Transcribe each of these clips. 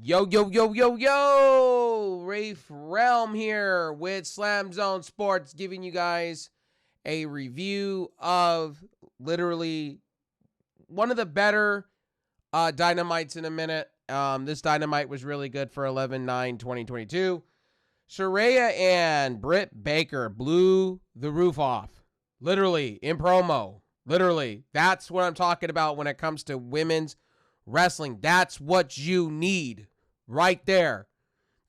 Yo, yo, yo, yo, yo! Reivew here with SlamZoneSports, giving you guys a review of literally one of the better Dynamites in a minute. This Dynamite was really good for 11/9/2022. Saraya and Britt Baker blew the roof off. Literally, in promo. Literally. That's what I'm talking about when it comes to women's wrestling. That's what you need right there.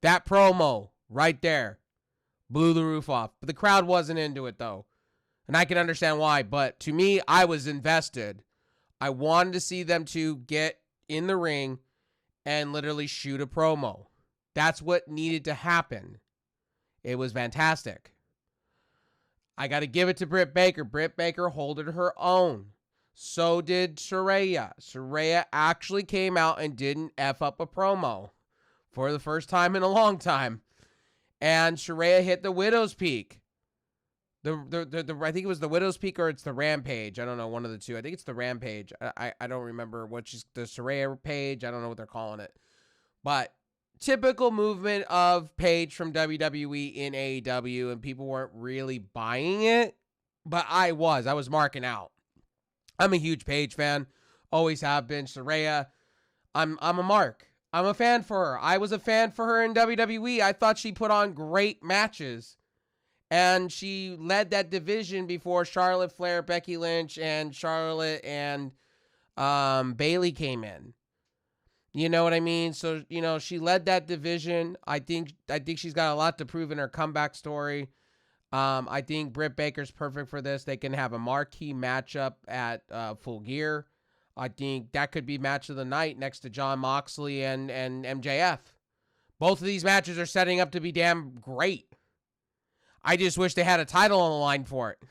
That promo right there blew the roof off. But the crowd wasn't into it, though. And I can understand why. But to me, I was invested. I wanted to see them two get in the ring and literally shoot a promo. That's what needed to happen. It was fantastic. I got to give it to Britt Baker. Britt Baker holded her own. So did Saraya. Saraya actually came out and didn't F up a promo for the first time in a long time. And Saraya hit the Widow's Peak. I think it was the Widow's Peak or it's the Rampage. I don't know, one of the two. I think it's the Rampage. I don't remember which is the Saraya page. I don't know what they're calling it. But typical movement of Paige from WWE in AEW, and people weren't really buying it. But I was marking out. I'm a huge Paige fan. Always have been. Saraya, I'm a mark. I'm a fan for her. I was a fan for her in WWE. I thought she put on great matches. And she led that division before Charlotte Flair, Becky Lynch, and Charlotte and Bayley came in. You know what I mean? So, she led that division. I think she's got a lot to prove in her comeback story. I think Britt Baker's perfect for this. They can have a marquee matchup at Full Gear. I think that could be match of the night next to Jon Moxley and MJF. Both of these matches are setting up to be damn great. I just wish they had a title on the line for it.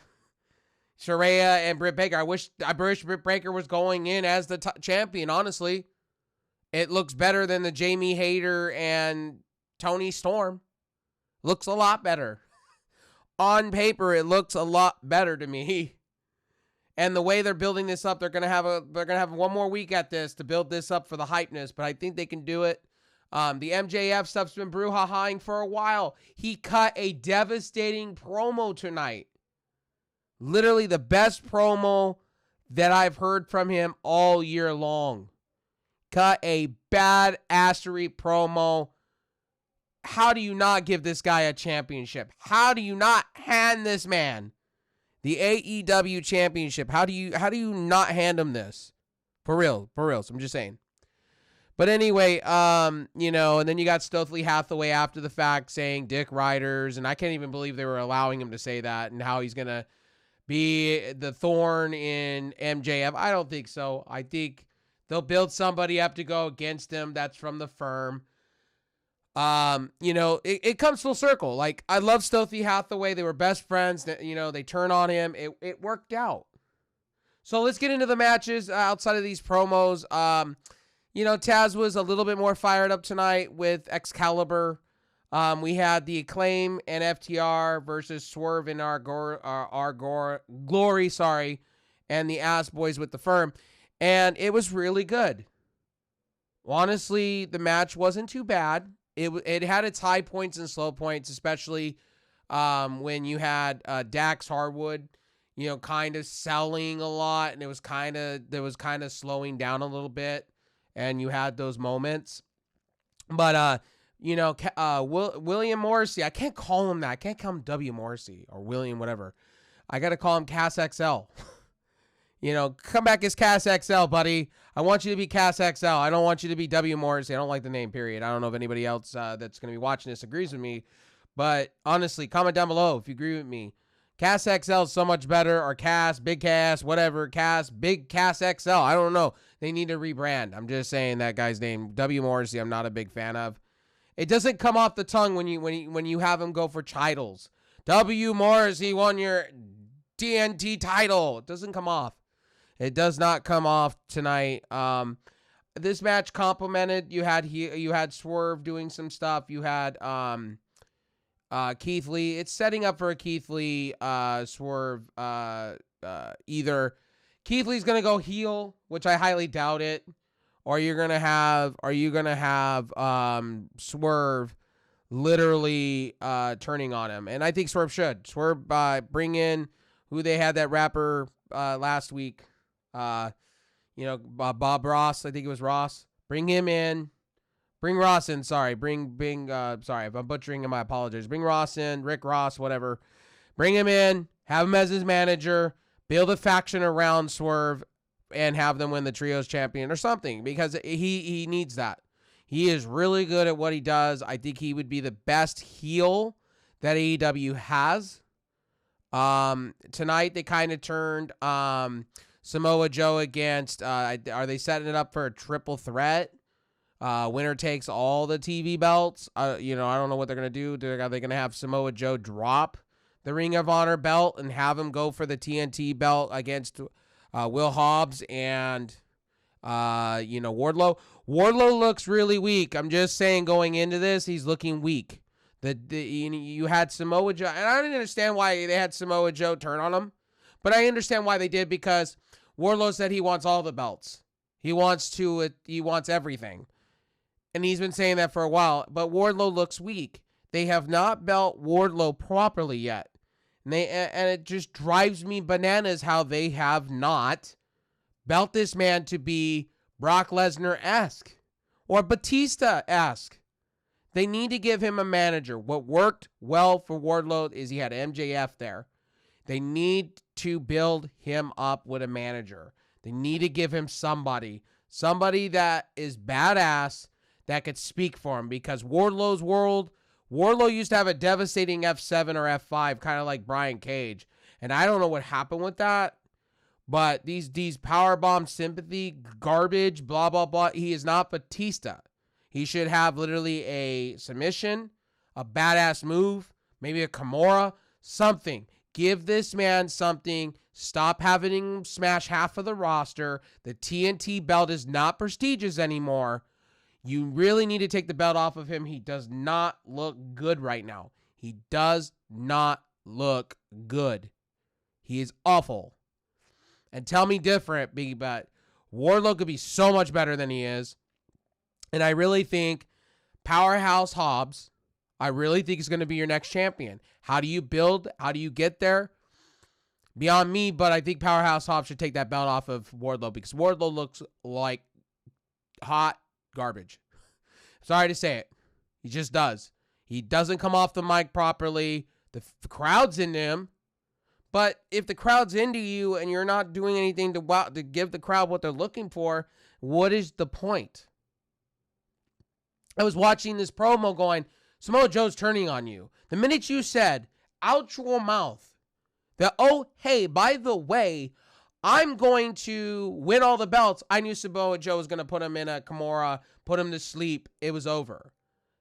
Saraya and Britt Baker. I wish Britt Baker was going in as the champion, honestly. It looks better than the Jamie Hayter and Toni Storm. Looks a lot better. On paper, it looks a lot better to me. And the way they're building this up, they're gonna have one more week at this to build this up for the hypeness, but I think they can do it. The MJF stuff's been brouhahaing for a while. He cut a devastating promo tonight. Literally the best promo that I've heard from him all year long. Cut a badassery promo. How do you not give this guy a championship? How do you not hand this man the AEW championship? How do you not hand him this? For real. So I'm just saying. But anyway, and then you got Stealthily Hathaway after the fact saying Dick Riders, and I can't even believe they were allowing him to say that, and how he's going to be the thorn in MJF. I don't think so. I think they'll build somebody up to go against him that's from the firm. It comes full circle. Like, I love Stealthy Hathaway. They were best friends. They turn on him. It worked out. So let's get into the matches outside of these promos. Taz was a little bit more fired up tonight with Excalibur. We had the Acclaim and FTR versus Swerve and our Glory, and the Ass Boys with the Firm. And it was really good. Honestly, the match wasn't too bad. It had its high points and slow points, especially when you had Dax Harwood, kind of selling a lot, and there was kind of slowing down a little bit. And you had those moments. But, William Morrissey, I can't call him that. I can't call him W. Morrissey or William whatever. I got to call him Cass XL. Come back as Cass XL, buddy. I want you to be Cass XL. I don't want you to be W. Morrissey. I don't like the name, period. I don't know if anybody else that's going to be watching this agrees with me. But, honestly, comment down below if you agree with me. Cass XL is so much better, or Cass, Big Cass, whatever, Cass, Big Cass XL. I don't know. They need to rebrand. I'm just saying that guy's name. W. Morrissey, I'm not a big fan of. It doesn't come off the tongue when you have him go for titles. W. Morrissey won your TNT title. It doesn't come off. It does not come off tonight. This match complemented. You had Swerve doing some stuff. You had Keith Lee. It's setting up for a Keith Lee Swerve. Either Keith Lee's going to go heel, which I highly doubt it, or are you gonna have Swerve literally turning on him? And I think Swerve should. Swerve bring in who they had that rapper last week. Bob Ross, I think it was Ross. Bring him in. Bring Ross in. Sorry. Sorry if I'm butchering him, I apologize. Bring Ross in, Rick Ross, whatever. Bring him in, have him as his manager, build a faction around Swerve, and have them win the Trios champion or something, because he needs that. He is really good at what he does. I think he would be the best heel that AEW has. Tonight they kind of turned Samoa Joe against, are they setting it up for a triple threat? Winner takes all the TV belts. I don't know what they're going to do. Are they going to have Samoa Joe drop the Ring of Honor belt and have him go for the TNT belt against Will Hobbs and Wardlow? Wardlow looks really weak. I'm just saying, going into this, he's looking weak. You had Samoa Joe, and I didn't understand why they had Samoa Joe turn on him, but I understand why they did, because Wardlow said he wants all the belts. He wants everything. And he's been saying that for a while, but Wardlow looks weak. They have not built Wardlow properly yet. And it just drives me bananas how they have not built this man to be Brock Lesnar-esque or Batista-esque. They need to give him a manager. What worked well for Wardlow is he had MJF there. They need to build him up with a manager. They need to give him somebody that is badass, that could speak for him, because Wardlow used to have a devastating F7 or F5, kind of like Brian Cage. And I don't know what happened with that, but these powerbomb sympathy garbage, blah, blah, blah. He is not Batista. He should have literally a submission, a badass move, maybe a Kimura, something. Give this man something. Stop having him smash half of the roster. The TNT belt is not prestigious anymore. You really need to take the belt off of him. He does not look good right now. He does not look good. He is awful. And tell me different, but Wardlow could be so much better than he is. And I really think Powerhouse Hobbs, is going to be your next champion. How do you build? How do you get there? Beyond me, but I think Powerhouse Hobbs should take that belt off of Wardlow, because Wardlow looks like hot garbage. Sorry to say it. He just does. He doesn't come off the mic properly. The crowd's into him. But if the crowd's into you and you're not doing anything to give the crowd what they're looking for, what is the point? I was watching this promo going, Samoa Joe's turning on you. The minute you said out your mouth that, oh, hey, by the way, I'm going to win all the belts, I knew Samoa Joe was going to put him in a Kimura, put him to sleep. It was over.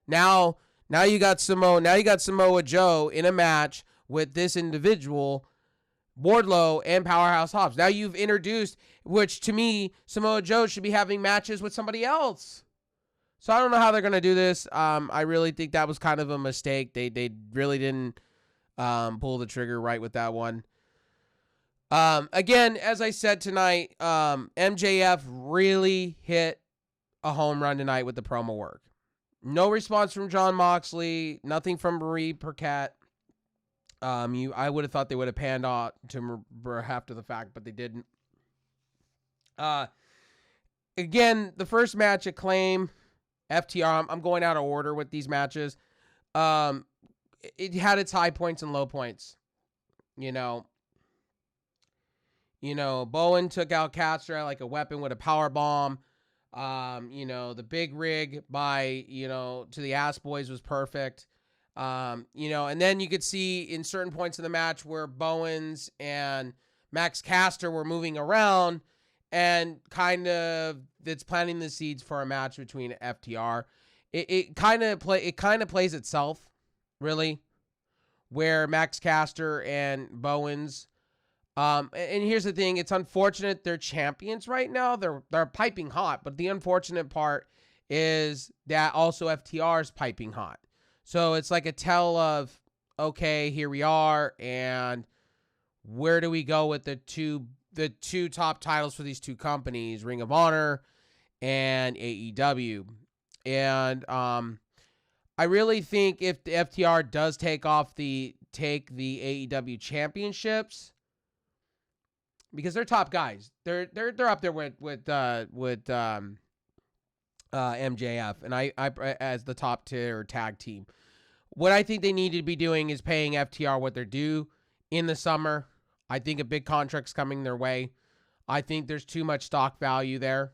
Now you got Samoa Joe in a match with this individual, Wardlow and Powerhouse Hobbs. Now you've introduced, which to me, Samoa Joe should be having matches with somebody else. So I don't know how they're going to do this. I really think that was kind of a mistake. They really didn't pull the trigger right with that one. Again, as I said tonight, MJF really hit a home run tonight with the promo work. No response from Jon Moxley. Nothing from Marie Paquette. I would have thought they would have panned out to after the fact, but they didn't. Again, the first match, Acclaim, FTR. I'm going out of order with these matches. It had its high points and low points. Bowen took out Castro like a weapon with a power bomb. The big rig by, to the Ass Boys was perfect. And then you could see in certain points of the match where Bowens and Max Caster were moving around, and kind of it's planting the seeds for a match between FTR. It kind of plays itself, really, where Max Caster and Bowens. And here's the thing: it's unfortunate they're champions right now. They're piping hot, but the unfortunate part is that also FTR is piping hot. So it's like a tell of, okay, here we are, and where do we go with the two top titles for these two companies, Ring of Honor and AEW. And I really think if the FTR does take the AEW championships, because they're top guys, they're up there with MJF and I as the top tier tag team. What I think they need to be doing is paying FTR what they're due in the summer. I think a big contract's coming their way. I think there's too much stock value there.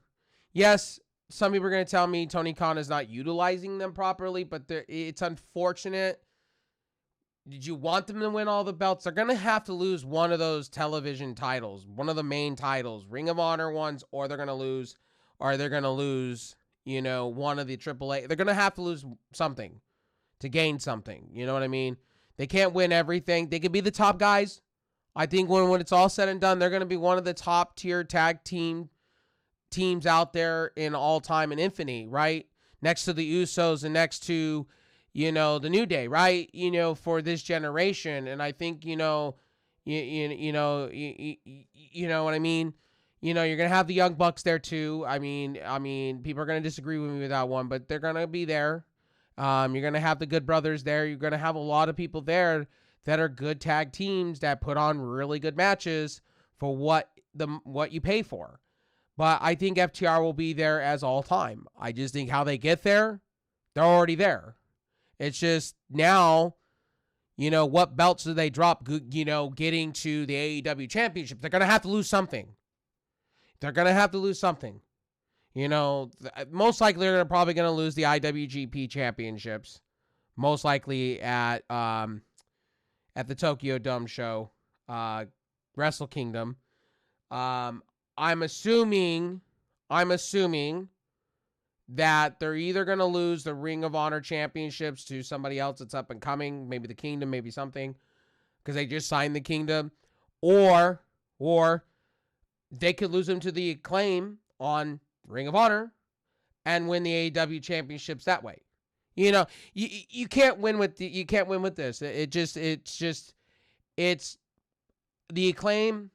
Yes, some people are going to tell me Tony Khan is not utilizing them properly, but it's unfortunate. Did you want them to win all the belts? They're going to have to lose one of those television titles, one of the main titles, Ring of Honor ones, or they're going to lose, one of the AAA. They're going to have to lose something to gain something. You know what I mean? They can't win everything. They could be the top guys. I think when it's all said and done, they're going to be one of the top tier tag teams out there in all time and infinity, right? Next to the Usos and next to, the New Day, right? For this generation. And I think, you know what I mean? You're going to have the Young Bucks there too. I mean, people are going to disagree with me with that one, but they're going to be there. You're going to have the Good Brothers there. You're going to have a lot of people there that are good tag teams that put on really good matches for what you pay for. But I think FTR will be there as all time. I just think how they get there, they're already there. It's just now, what belts do they drop, getting to the AEW championship? They're going to have to lose something. Most likely they're probably going to lose the IWGP championships. Most likely at the Tokyo Dome show, Wrestle Kingdom. I'm assuming that they're either going to lose the Ring of Honor championships to somebody else that's up and coming, maybe the Kingdom, maybe something, because they just signed the Kingdom, or they could lose them to the Acclaim on Ring of Honor and win the AEW championships that way. You can't win with this. It's the Acclaim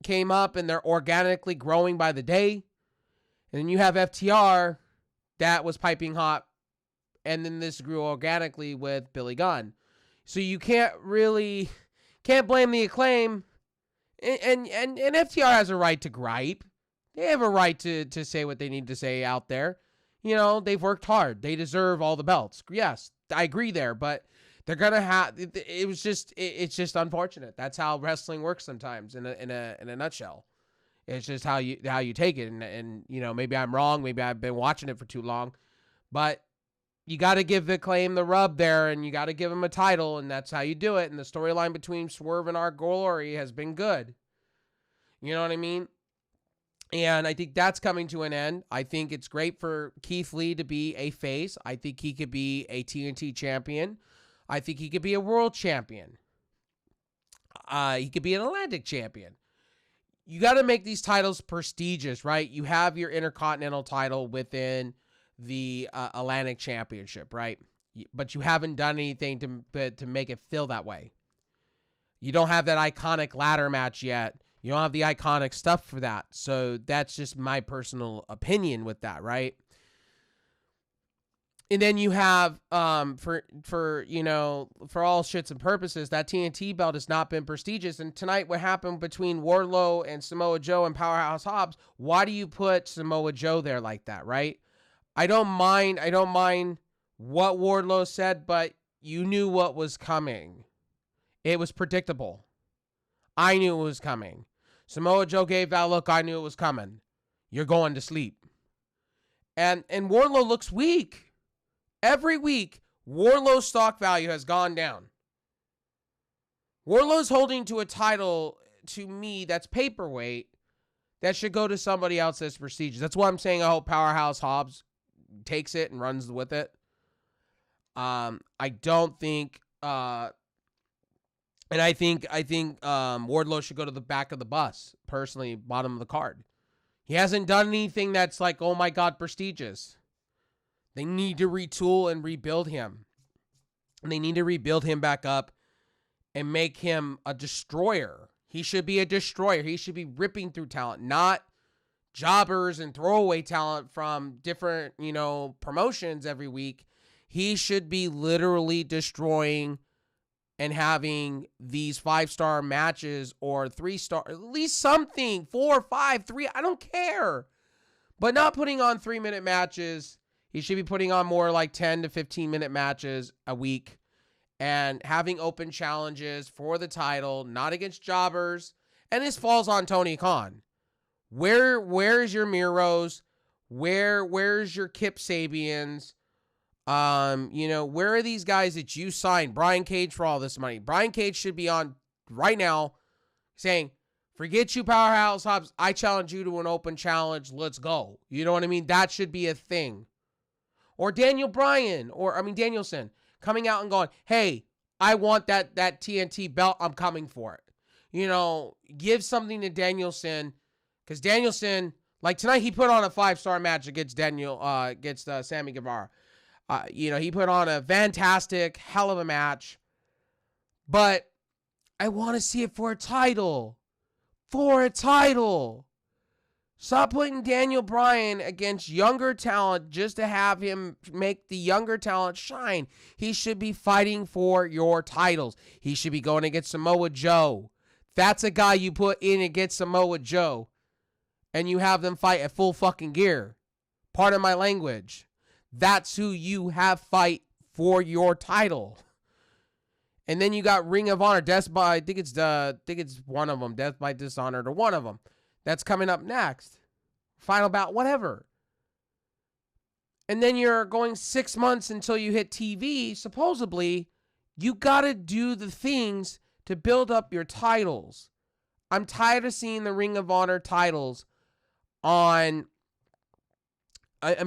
came up and they're organically growing by the day. And then you have FTR that was piping hot, and then this grew organically with Billy Gunn. So you can't blame the Acclaim. And FTR has a right to gripe. They have a right to say what they need to say out there. They've worked hard. They deserve all the belts. Yes, I agree there, but they're gonna have. It's just unfortunate. That's how wrestling works sometimes. In a nutshell, it's just how you take it. And maybe I'm wrong. Maybe I've been watching it for too long, but you got to give the Acclaim the rub there, and you got to give them a title, and that's how you do it. And the storyline between Swerve and Our Glory has been good. You know what I mean? And I think that's coming to an end. I think it's great for Keith Lee to be a face. I think he could be a TNT champion. I think he could be a world champion. He could be an Atlantic champion. You got to make these titles prestigious, right? You have your Intercontinental title within the Atlantic Championship, right? But you haven't done anything to make it feel that way. You don't have that iconic ladder match yet. You don't have the iconic stuff for that. So that's just my personal opinion with that, right? And then you have, for all shits and purposes, that TNT belt has not been prestigious. And tonight, what happened between Wardlow and Samoa Joe and Powerhouse Hobbs? Why do you put Samoa Joe there like that, right? I don't mind what Wardlow said, but you knew what was coming. It was predictable. I knew it was coming. Samoa Joe gave that look. I knew it was coming. You're going to sleep. And Wardlow looks weak. Every week, Wardlow's stock value has gone down. Wardlow's holding to a title, to me, that's paperweight, that should go to somebody else that's prestigious. That's why I'm saying I hope Powerhouse Hobbs takes it and runs with it. I don't think... And I think Wardlow should go to the back of the bus, personally, bottom of the card. He hasn't done anything that's like, oh my God, prestigious. They need to retool and rebuild him. And they need to rebuild him back up and make him a destroyer. He should be a destroyer. He should be ripping through talent, not jobbers and throwaway talent from different, promotions every week. He should be literally destroying and having these 5-star matches or 3-star, at least something, 4, 5, 3, I don't care. But not putting on 3-minute matches. He should be putting on more like 10 to 15-minute matches a week and having open challenges for the title, not against jobbers. And this falls on Tony Khan. Where's your Miros? Where's your Kip Sabians? Where are these guys that you signed? Brian Cage for all this money. Brian Cage should be on right now saying, forget you, Powerhouse Hobbs. I challenge you to an open challenge. Let's go. You know what I mean? That should be a thing. Or Danielson coming out and going, hey, I want that TNT belt. I'm coming for it. Give something to Danielson. Because Danielson, like tonight, he put on a 5-star match against Sammy Guevara. He put on a fantastic, hell of a match. But I want to see it for a title. For a title. Stop putting Daniel Bryan against younger talent just to have him make the younger talent shine. He should be fighting for your titles. He should be going against Samoa Joe. That's a guy you put in against Samoa Joe. And you have them fight at full fucking gear. Pardon my language. That's who you have fight for your title. And then you got Ring of Honor, I think it's one of them, Death by Dishonored or one of them. That's coming up next. Final bout, whatever. And then you're going 6 months until you hit TV. Supposedly, you got to do the things to build up your titles. I'm tired of seeing the Ring of Honor titles I'm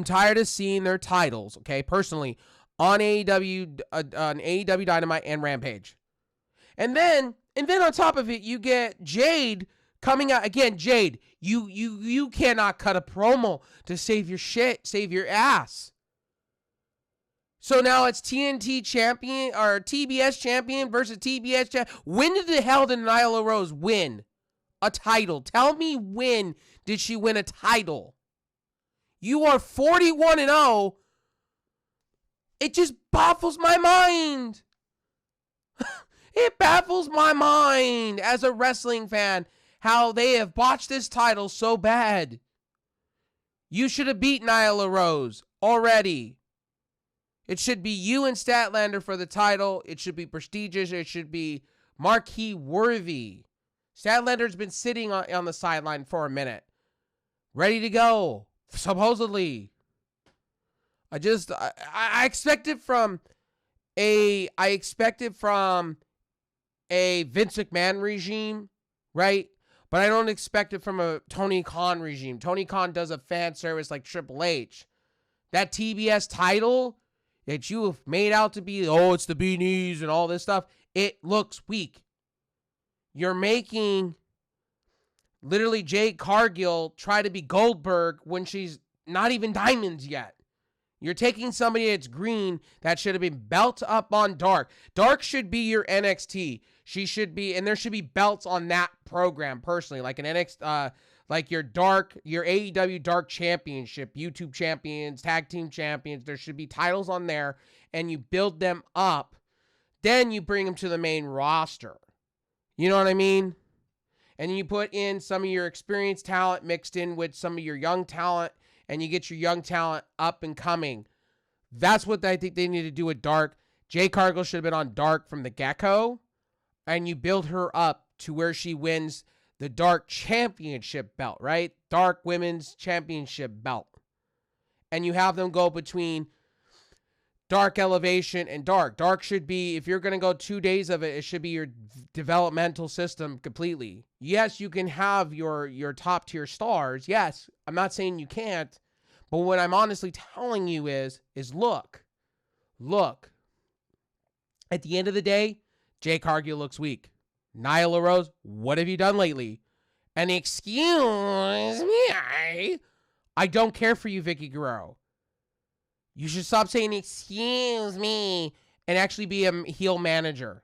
tired of seeing their titles, okay, personally, on AEW Dynamite and Rampage. And then on top of it, you get Jade coming out again. Jade, you cannot cut a promo to save your shit, save your ass. So now it's TNT champion or TBS champion versus TBS champion. When the hell did Nyla Rose win a title? Tell me, when did she win a title? You are 41-0. It just baffles my mind. It baffles my mind as a wrestling fan how they have botched this title so bad. You should have beat Nyla Rose already. It should be you and Statlander for the title. It should be prestigious. It should be marquee worthy. Statlander's been sitting on the sideline for a minute. Ready to go. Supposedly. I expect it from a Vince McMahon regime, right? But I don't expect it from a Tony Khan regime. Tony Khan does a fan service like Triple H. That TBS title that you have made out to be, it's the beanies and all this stuff, it looks weak. You're making literally Jade Cargill try to be Goldberg when she's not even diamonds yet. You're taking somebody that's green that should have been belt up on Dark. Dark should be your NXT. She should be, and there should be belts on that program personally, like an NXT, like your AEW Dark Championship, YouTube champions, tag team champions. There should be titles on there, and you build them up. Then you bring them to the main roster. You know what I mean? And you put in some of your experienced talent mixed in with some of your young talent, and you get your young talent up and coming. That's what I think they need to do with Dark. Jay Cargill should have been on Dark from the get-go, and you build her up to where she wins the Dark Championship belt, right? Dark Women's Championship belt. And you have them go between Dark Elevation and Dark. Dark should be, if you're going to go 2 days of it, it should be your developmental system completely. Yes, you can have your top tier stars. Yes, I'm not saying you can't. But what I'm honestly telling you is look. At the end of the day, Jay Cargill looks weak. Nyla Rose, what have you done lately? And excuse me, I don't care for you, Vicky Guerrero. You should stop saying excuse me and actually be a heel manager.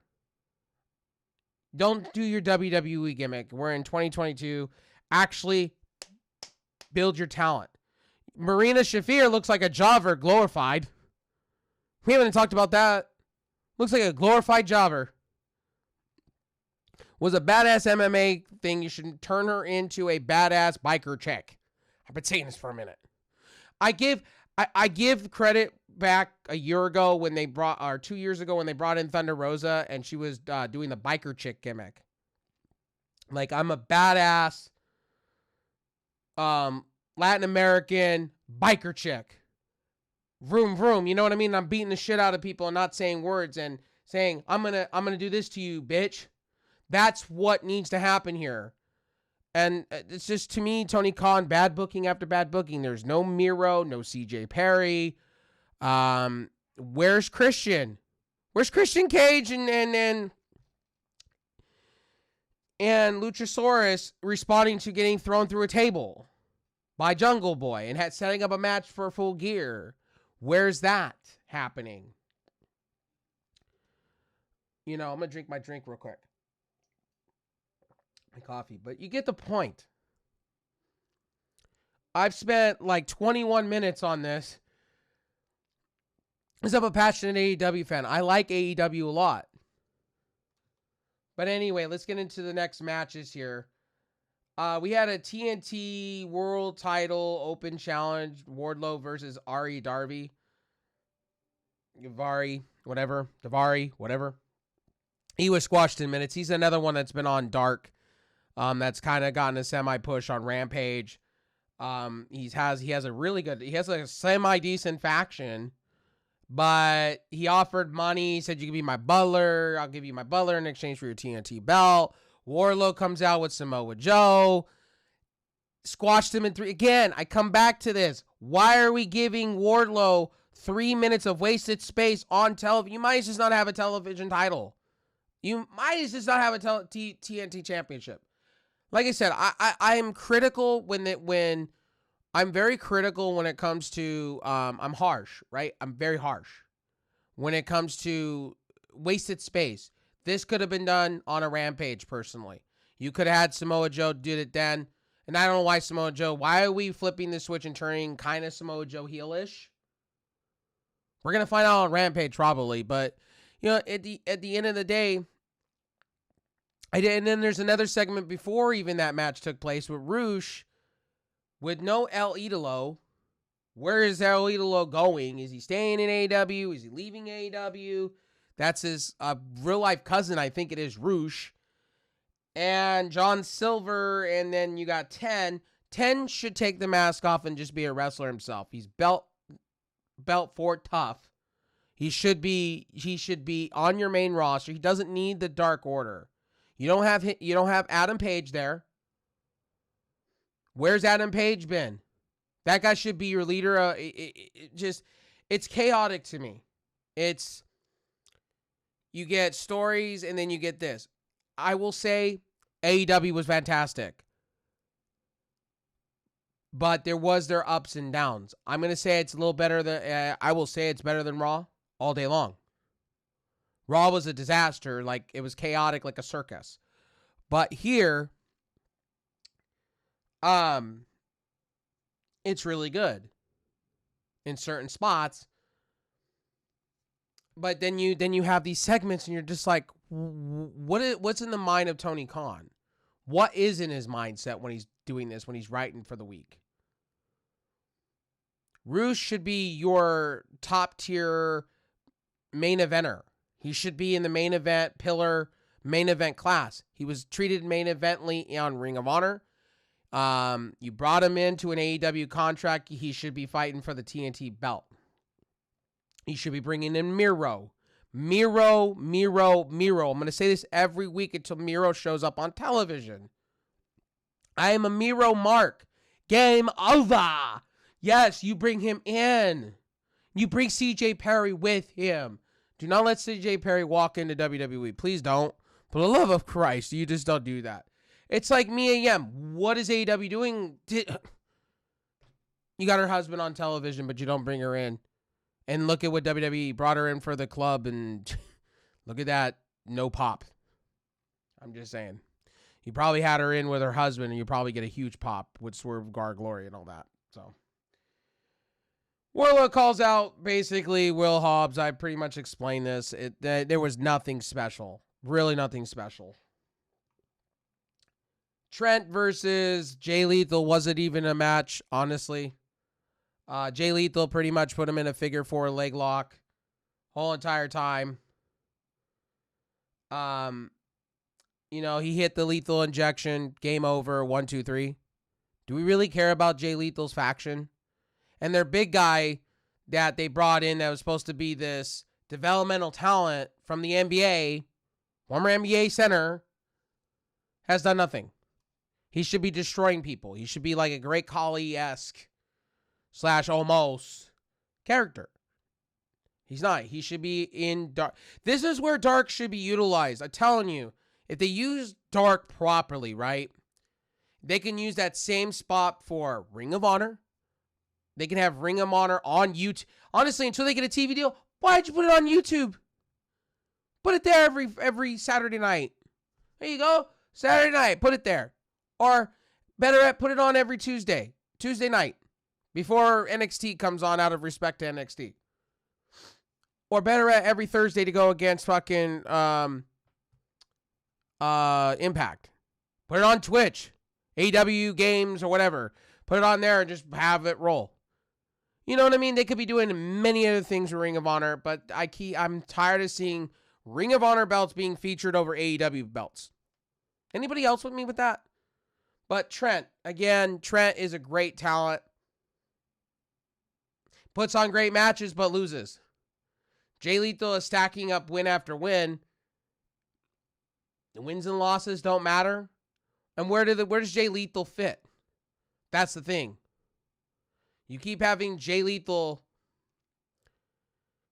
Don't do your WWE gimmick. We're in 2022. Actually, build your talent. Marina Shafir looks like a jobber glorified. We haven't talked about that. Looks like a glorified jobber. Was a badass MMA thing. You should turn her into a badass biker chick. I've been saying this for a minute. I give credit back a year ago when they brought, or 2 years ago when they brought in Thunder Rosa and she was doing the biker chick gimmick. Like, I'm a badass Latin American biker chick. Vroom vroom, you know what I mean? I'm beating the shit out of people and not saying words and saying, I'm gonna do this to you, bitch. That's what needs to happen here. And it's just, to me, Tony Khan, bad booking after bad booking. There's no Miro, no CJ Perry. Where's Christian? Where's Christian Cage and Luchasaurus responding to getting thrown through a table by Jungle Boy and setting up a match for Full Gear? Where's that happening? You know, I'm going to drink my drink real quick. My coffee. But you get the point. I've spent like 21 minutes on this. Because I'm a passionate AEW fan. I like AEW a lot. But anyway, let's get into the next matches here. We had a TNT World Title Open Challenge. Wardlow versus Ari Darby. Davari, whatever. He was squashed in minutes. He's another one that's been on Dark. That's kind of gotten a semi-push on Rampage. He has a semi-decent faction. But he offered money. He said, you can be my butler. I'll give you my butler in exchange for your TNT belt. Wardlow comes out with Samoa Joe. Squashed him in 3. Again, I come back to this. Why are we giving Wardlow 3 minutes of wasted space on television? You might just not have a television title. You might just not have a TNT championship. Like I said, I am critical I'm very critical when it comes to, I'm harsh, right? I'm very harsh when it comes to wasted space. This could have been done on a Rampage, personally. You could have had Samoa Joe do it then. And I don't know why are we flipping the switch and turning kind of Samoa Joe heelish? We're going to find out on Rampage probably. But, you know, at the end of the day, and then there's another segment before even that match took place with Roosh. With no El Idolo, where is El Idolo going? Is he staying in AEW? Is he leaving AEW? That's his real-life cousin, I think it is, Roosh. And John Silver, and then you got 10. 10 should take the mask off and just be a wrestler himself. He's belt for tough. He should be on your main roster. He doesn't need the Dark Order. You don't have Adam Page there. Where's Adam Page been? That guy should be your leader. It's chaotic to me. You get stories and then you get this. I will say AEW was fantastic. But there was their ups and downs. I'm going to say it's a little better than, I will say it's better than Raw all day long. Raw was a disaster. Like, it was chaotic like a circus. But here, it's really good in certain spots. But then you have these segments and you're just like, what's in the mind of Tony Khan? What is in his mindset when he's doing this, when he's writing for the week? Roosh should be your top tier main eventer. He should be in the main event pillar, main event class. He was treated main evently on Ring of Honor. You brought him into an AEW contract. He should be fighting for the TNT belt. He should be bringing in Miro. Miro. I'm going to say this every week until Miro shows up on television. I am a Miro mark. Game over. Yes, you bring him in. You bring CJ Perry with him. Do not let CJ Perry walk into WWE. Please don't. For the love of Christ, you just don't do that. It's like Mia Yim. What is AEW doing? You got her husband on television, but you don't bring her in. And look at what WWE brought her in for the club, and look at that. No pop. I'm just saying. You probably had her in with her husband, and you probably get a huge pop with Swerve, Gar, Glory, and all that. So Wardlow calls out basically Will Hobbs. I pretty much explained this. There was nothing special. Really nothing special. Trent versus Jay Lethal wasn't even a match, honestly. Jay Lethal pretty much put him in a figure 4 leg lock whole entire time. He hit the lethal injection. Game over. 1, 2, 3. Do we really care about Jay Lethal's faction? And their big guy that they brought in that was supposed to be this developmental talent from the NBA, former NBA center, has done nothing. He should be destroying people. He should be like a Great Khali-esque / almost character. He's not. He should be in dark. This is where dark should be utilized. I'm telling you, if they use dark properly, right, they can use that same spot for Ring of Honor. They can have Ring of Honor on YouTube. Honestly, until they get a TV deal, why'd you put it on YouTube? Put it there every Saturday night. There you go. Saturday night, put it there. Or better yet, put it on every Tuesday night, before NXT comes on, out of respect to NXT. Or better yet, every Thursday to go against fucking Impact. Put it on Twitch, AEW games or whatever. Put it on there and just have it roll. You know what I mean? They could be doing many other things with Ring of Honor, but I'm tired of seeing Ring of Honor belts being featured over AEW belts. Anybody else with me with that? But Trent is a great talent. Puts on great matches, but loses. Jay Lethal is stacking up win after win. The wins and losses don't matter. And where does Jay Lethal fit? That's the thing. You keep having Jay Lethal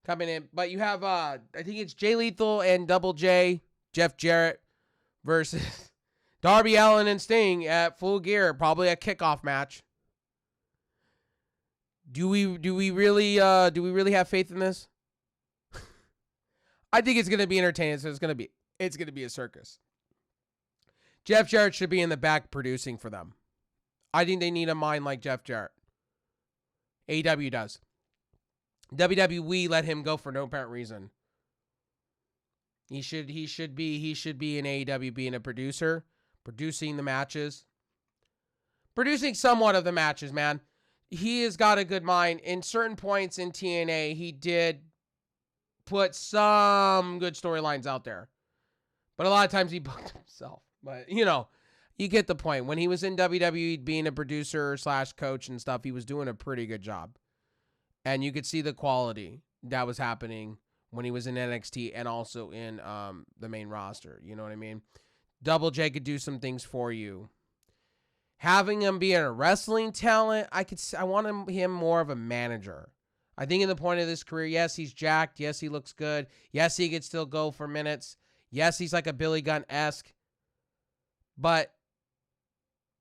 coming in, but you have, I think it's Jay Lethal and Double J, Jeff Jarrett, versus Darby Allin and Sting at Full Gear, probably a kickoff match. Do we really have faith in this? I think it's going to be entertaining, so it's going to be a circus. Jeff Jarrett should be in the back producing for them. I think they need a mind like Jeff Jarrett. AEW does. WWE let him go for no apparent reason. He should be in AEW being a producer, producing the matches, producing somewhat of the matches, man. He has got a good mind. In certain points in TNA, he did put some good storylines out there. But a lot of times he booked himself. But, you get the point. When he was in WWE being a producer / coach and stuff, he was doing a pretty good job. And you could see the quality that was happening when he was in NXT and also in the main roster. You know what I mean? Double J could do some things for you. Having him be a wrestling talent, I want him more of a manager. I think in the point of this career, yes, he's jacked. Yes, he looks good. Yes, he could still go for minutes. Yes, he's like a Billy Gunn-esque. But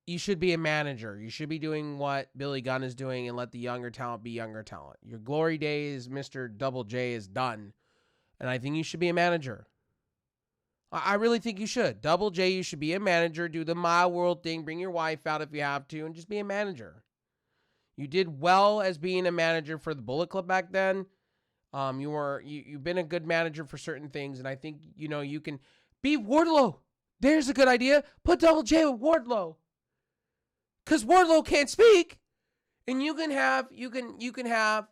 you should be a manager. You should be doing what Billy Gunn is doing and let the younger talent be younger talent. Your glory days, Mr. Double J, is done. And I think you should be a manager. I really think you should. Double J, you should be a manager. Do the My World thing. Bring your wife out if you have to. And just be a manager. You did well as being a manager for the Bullet Club back then. You've been a good manager for certain things. And I think, you can be Wardlow. There's a good idea. Put Double J with Wardlow. Because Wardlow can't speak. And you can have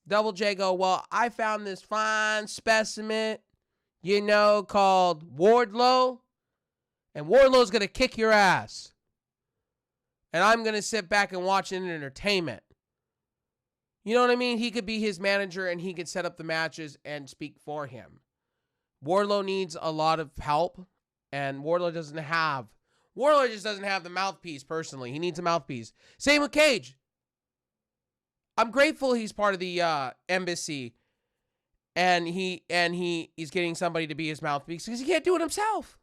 Double J go, well, I found this fine specimen, called Wardlow. And Wardlow's going to kick your ass. And I'm going to sit back and watch it in entertainment. You know what I mean? He could be his manager and he could set up the matches and speak for him. Wardlow needs a lot of help. And Wardlow just doesn't have the mouthpiece personally. He needs a mouthpiece. Same with Cage. I'm grateful he's part of the embassy. And he's getting somebody to be his mouthpiece because he can't do it himself.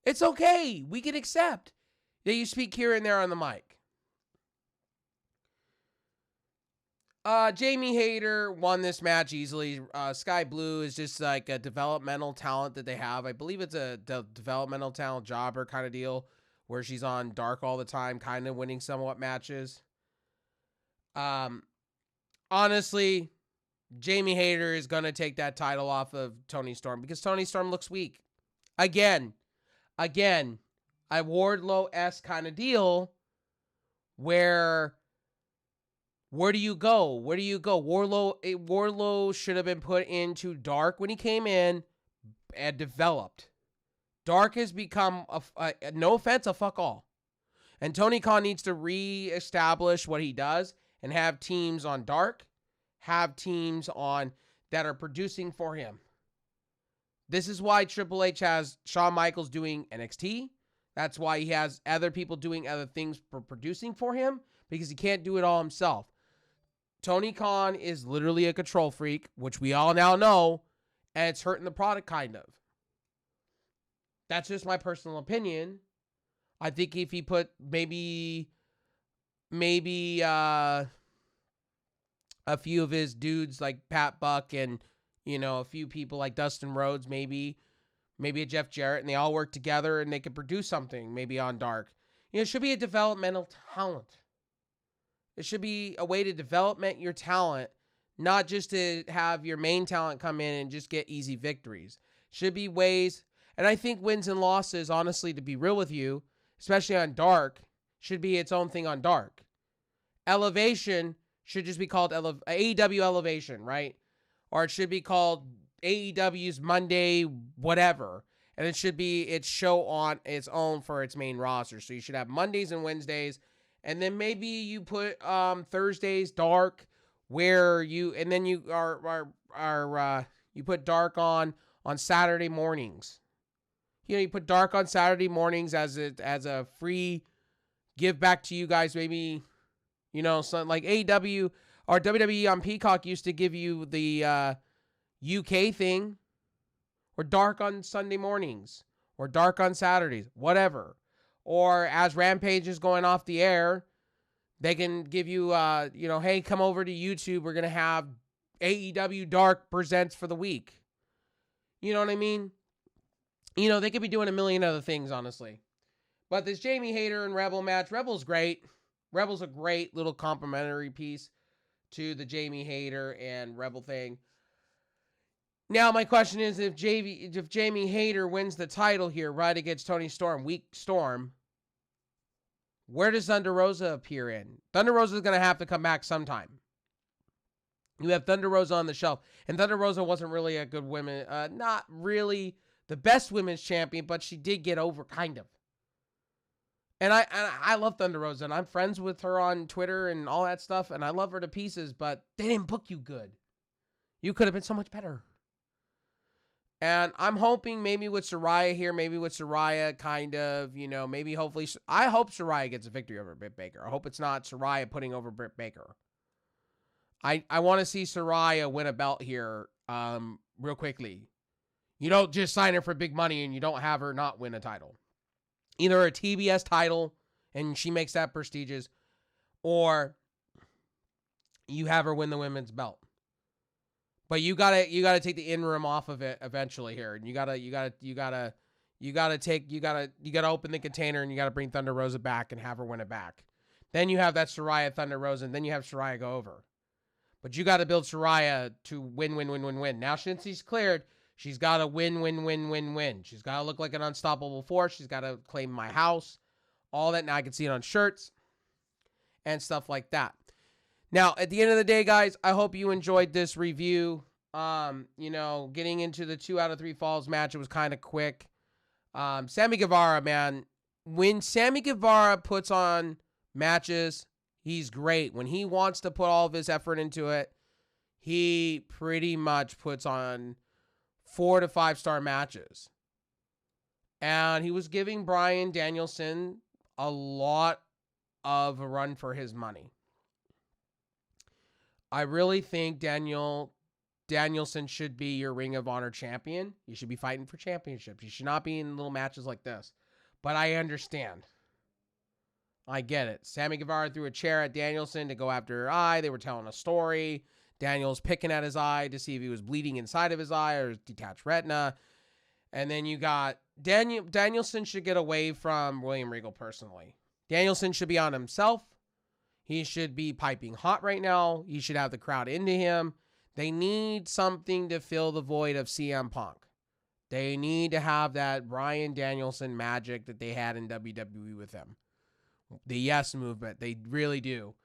It's okay. We can accept that you speak here and there on the mic. Jamie Hayter won this match easily. Sky Blue is just like a developmental talent that they have. I believe it's a developmental talent jobber kind of deal where she's on Dark all the time, kind of winning somewhat matches. Honestly, Jamie Hayter is going to take that title off of Toni Storm because Toni Storm looks weak. Again, a Wardlow-esque kind of deal where do you go? Wardlow should have been put into Dark when he came in and developed. Dark has become, no offense, a fuck all. And Tony Khan needs to reestablish what he does and have teams on Dark, have teams on that are producing for him. This is why Triple H has Shawn Michaels doing NXT. That's why he has other people doing other things for producing for him, because he can't do it all himself. Tony Khan is literally a control freak, which we all now know, and it's hurting the product kind of. That's just my personal opinion. I think if he put maybe a few of his dudes like Pat Buck and, a few people like Dustin Rhodes, maybe a Jeff Jarrett, and they all work together and they could produce something maybe on Dark. It should be a developmental talent. It should be a way to development your talent, not just to have your main talent come in and just get easy victories. Should be ways, and I think wins and losses, honestly, to be real with you, especially on Dark, should be its own thing on Dark. Elevation should just be called AEW Elevation, right? Or it should be called AEW's Monday whatever. And it should be its show on its own for its main roster. So you should have Mondays and Wednesdays. And then maybe you put Thursdays Dark, where you put Dark on Saturday mornings. You put Dark on Saturday mornings as a free give back to you guys. Maybe something like AEW or WWE on Peacock used to give you the UK thing, or Dark on Sunday mornings, or Dark on Saturdays, whatever. Or as Rampage is going off the air, they can give you, hey, come over to YouTube. We're going to have AEW Dark presents for the week. You know what I mean? They could be doing a million other things, honestly. But this Jamie Hayter and Rebel match, Rebel's great. Rebel's a great little complimentary piece to the Jamie Hayter and Rebel thing. Now, my question is, if Jamie Hayter wins the title here, right against Toni Storm, weak Storm, where does Thunder Rosa appear in? Thunder Rosa is going to have to come back sometime. You have Thunder Rosa on the shelf. And Thunder Rosa wasn't really a good not really the best women's champion, but she did get over, kind of. And I love Thunder Rosa, and I'm friends with her on Twitter and all that stuff, and I love her to pieces, but they didn't book you good. You could have been so much better. And I'm hoping maybe with Saraya kind of, maybe hopefully, I hope Saraya gets a victory over Britt Baker. I hope it's not Saraya putting over Britt Baker. I want to see Saraya win a belt here real quickly. You don't just sign her for big money and you don't have her not win a title. Either a TBS title and she makes that prestigious, or you have her win the women's belt. But you gotta take the interim off of it eventually here, and you gotta open the container, and you gotta bring Thunder Rosa back and have her win it back. Then you have that Saraya Thunder Rosa, and then you have Saraya go over. But you gotta build Saraya to win. Now since she's cleared, she's gotta win. She's gotta look like an unstoppable force. She's gotta claim my house, all that. Now I can see it on shirts and stuff like that. Now, at the end of the day, guys, I hope you enjoyed this review. Getting into the 2 out of 3 falls match, it was kind of quick. Sammy Guevara, man, when Sammy Guevara puts on matches, he's great. When he wants to put all of his effort into it, he pretty much puts on 4 to 5 star matches. And he was giving Bryan Danielson a lot of a run for his money. I really think Danielson should be your Ring of Honor champion. You should be fighting for championships. You should not be in little matches like this. But I understand. I get it. Sammy Guevara threw a chair at Danielson to go after her eye. They were telling a story. Daniel's picking at his eye to see if he was bleeding inside of his eye or detached retina. And then you got Danielson should get away from William Regal personally. Danielson should be on himself. He should be piping hot right now. He should have the crowd into him. They need something to fill the void of CM Punk. They need to have that Bryan Danielson magic that they had in WWE with him. The yes movement. They really do.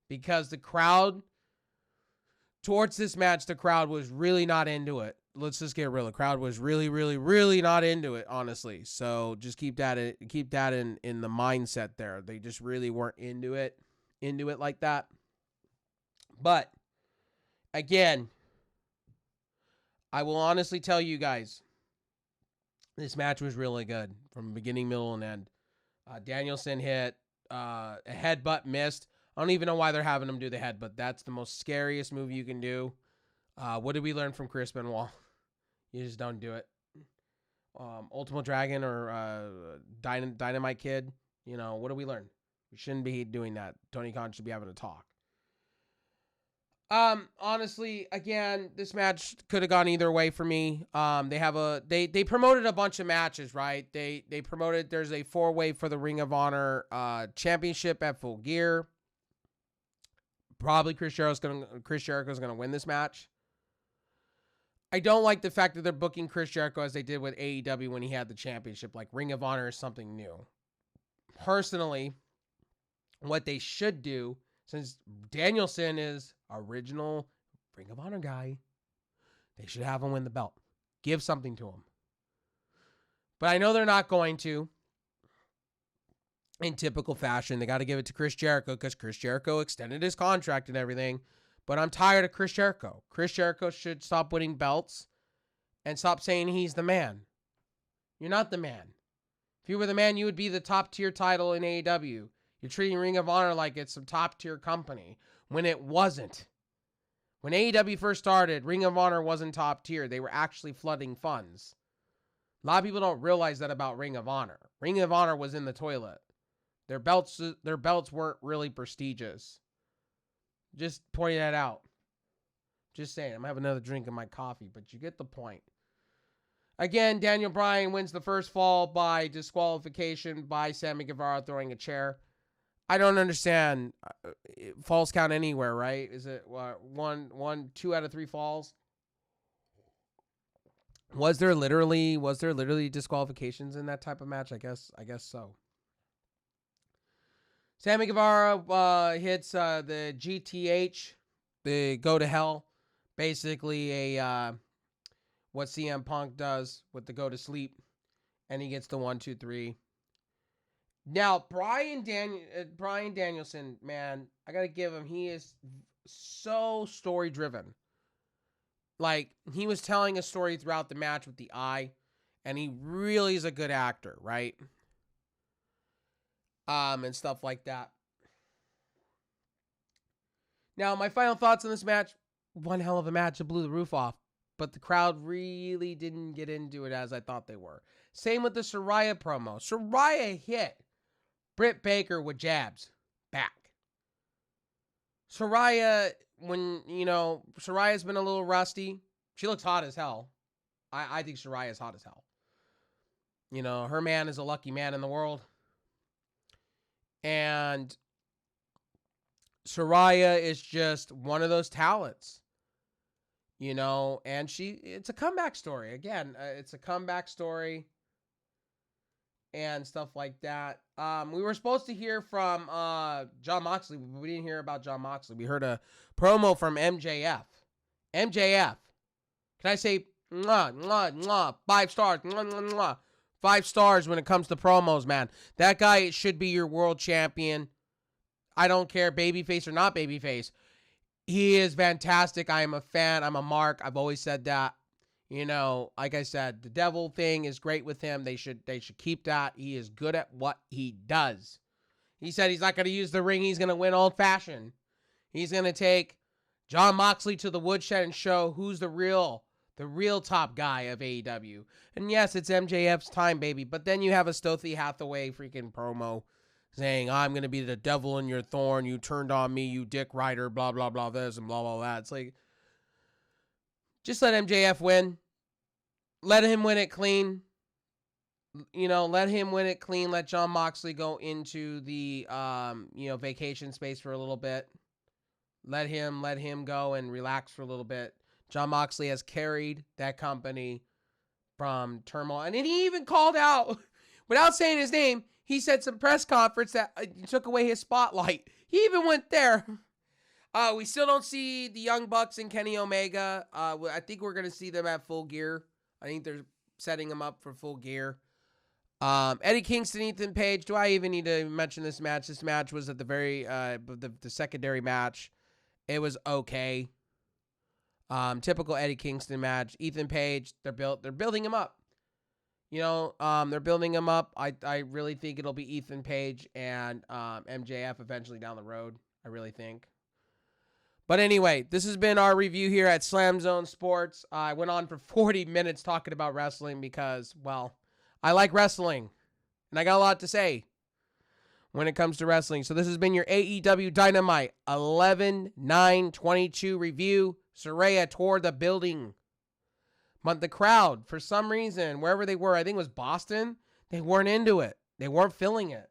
Because the crowd, towards this match, the crowd was really not into it. Let's just get real. The crowd was really, really, really not into it, honestly. So just keep that in the mindset there. They just really weren't into it like that. But again, I will honestly tell you guys, this match was really good from beginning, middle, and end. Danielson hit a headbutt, missed. I don't even know why they're having him do the headbutt. That's the most scariest move you can do. What did we learn from Chris Benoit? You just don't do it. Ultimate Dragon or Dynamite Kid. You know, what did we learn? We shouldn't be doing that. Tony Khan should be having a talk. Honestly, again, this match could have gone either way for me. They promoted a bunch of matches, right? They promoted, there's a 4-way for the Ring of Honor championship at Full Gear. Probably Chris Jericho's gonna win this match. I don't like the fact that they're booking Chris Jericho as they did with AEW when he had the championship. Like, Ring of Honor is something new. Personally, what they should do, since Danielson is original Ring of Honor guy, they should have him win the belt. Give something to him. But I know they're not going to. In typical fashion, they got to give it to Chris Jericho because Chris Jericho extended his contract and everything. But I'm tired of Chris Jericho. Chris Jericho should stop winning belts and stop saying he's the man. You're not the man. If you were the man, you would be the top tier title in AEW. You're treating Ring of Honor like it's some top tier company when it wasn't. When AEW first started, Ring of Honor wasn't top tier. They were actually flooding funds. A lot of people don't realize that about Ring of Honor. Ring of Honor was in the toilet. Their belts weren't really prestigious. Just pointing that out. Just saying. I'm having another drink of my coffee, but you get the point. Again, Daniel Bryan wins the first fall by disqualification by Sammy Guevara throwing a chair. I don't understand. Falls count anywhere, right? Is it two out of 3 falls? Was there literally disqualifications in that type of match? I guess so. Sammy Guevara hits the GTH, the go to hell, basically what CM Punk does with the go to sleep, and he gets the 1, 2, 3. Now Bryan Danielson, man, I gotta give him. He is so story driven. Like, he was telling a story throughout the match with the eye, and he really is a good actor, right? And stuff like that. Now, my final thoughts on this match. One hell of a match. It blew the roof off. But the crowd really didn't get into it as I thought they were. Same with the Saraya promo. Saraya hit Britt Baker with jabs back. Saraya, Saraya's been a little rusty. She looks hot as hell. I think Saraya's hot as hell. You know, her man is a lucky man in the world. And Saraya is just one of those talents, you know, and it's a comeback story. Again, it's a comeback story and stuff like that. We were supposed to hear from Jon Moxley, but we didn't hear about Jon Moxley. We heard a promo from MJF. MJF. Can I say, mwah, mwah, mwah, 5 stars, mwah, mwah, mwah. 5 stars when it comes to promos, man. That guy should be your world champion. I don't care, babyface or not babyface. He is fantastic. I am a fan. I'm a mark. I've always said that. You know, like I said, the devil thing is great with him. They should keep that. He is good at what he does. He said he's not going to use the ring. He's going to win old-fashioned. He's going to take Jon Moxley to the woodshed and show who's the real top guy of AEW. And yes, it's MJF's time, baby. But then you have a Stothy Hathaway freaking promo saying, I'm going to be the devil in your thorn. You turned on me, you dick rider, blah, blah, blah, this and blah, blah, that. It's like, just let MJF win. Let him win it clean. Let him win it clean. Let Jon Moxley go into the, vacation space for a little bit. Let him go and relax for a little bit. Jon Moxley has carried that company from turmoil. And then he even called out, without saying his name, he said some press conference that took away his spotlight. He even went there. We still don't see the Young Bucks and Kenny Omega. I think we're going to see them at Full Gear. I think they're setting them up for Full Gear. Eddie Kingston, Ethan Page. Do I even need to mention this match? This match was at the very the secondary match. It was okay. Typical Eddie Kingston match. Ethan Page. They're building him up. They're building him up. I really think it'll be Ethan Page and MJF eventually down the road. I really think. But anyway, this has been our review here at Slam Zone Sports. I went on for 40 minutes talking about wrestling because, well, I like wrestling. And I got a lot to say when it comes to wrestling. So this has been your AEW Dynamite 11/9/22 review. Saraya tore the building. But the crowd, for some reason, wherever they were, I think it was Boston, they weren't into it. They weren't feeling it.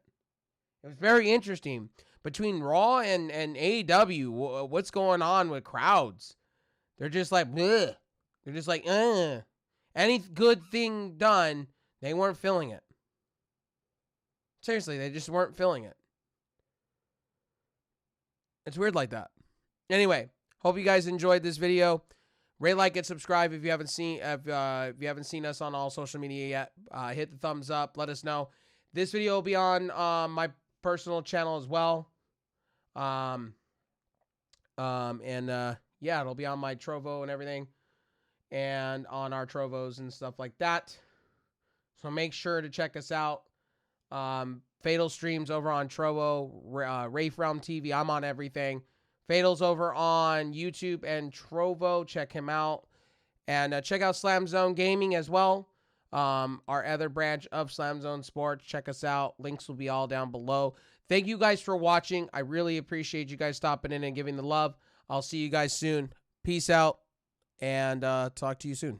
It was very interesting. Between Raw and AEW, what's going on with crowds? They're just like, bleh. They're just like, Any good thing done, they weren't feeling it. Seriously, they just weren't feeling it. It's weird like that. Anyway, hope you guys enjoyed this video. Rate, like, and subscribe if you haven't seen us on all social media yet. Hit the thumbs up. Let us know. This video will be on my personal channel as well. Yeah, it'll be on my Trovo and everything, and on our Trovos and stuff like that. So make sure to check us out. Fatal streams over on Trovo, Rafe Realm TV. I'm on everything. Fatal's over on YouTube and Trovo. Check him out. And check out Slam Zone Gaming as well. Our other branch of Slam Zone Sports. Check us out. Links will be all down below. Thank you guys for watching. I really appreciate you guys stopping in and giving the love. I'll see you guys soon. Peace out, and talk to you soon.